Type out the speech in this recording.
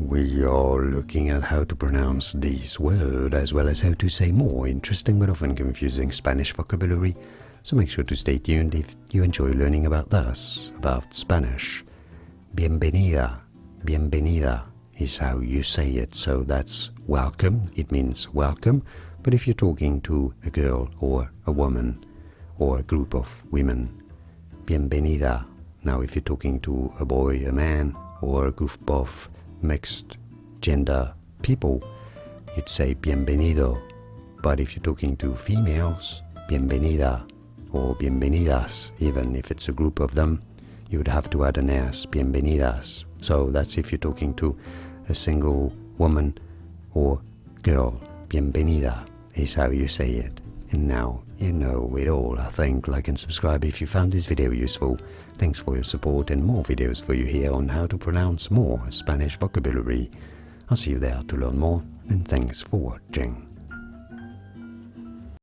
We are looking at how to pronounce this word as well as how to say more interesting but often confusing Spanish vocabulary, so make sure to stay tuned if you enjoy learning about this, about Spanish. Bienvenida, bienvenida is how you say it, so that's welcome, it means welcome, but if you're talking to a girl or a woman or a group of women, bienvenida. Now if you're talking to a boy, a man, or a group of mixed gender people, you'd say bienvenido. But if you're talking to females, bienvenida or bienvenidas, even if it's a group of them, you would have to add an s, bienvenidas. So that's if you're talking to a single woman or girl. Bienvenida is how you say it. And now you know it all, I think. Like and subscribe if you found this video useful. Thanks for your support and more videos for you here on how to pronounce more Spanish vocabulary. I'll see you there to learn more, and thanks for watching.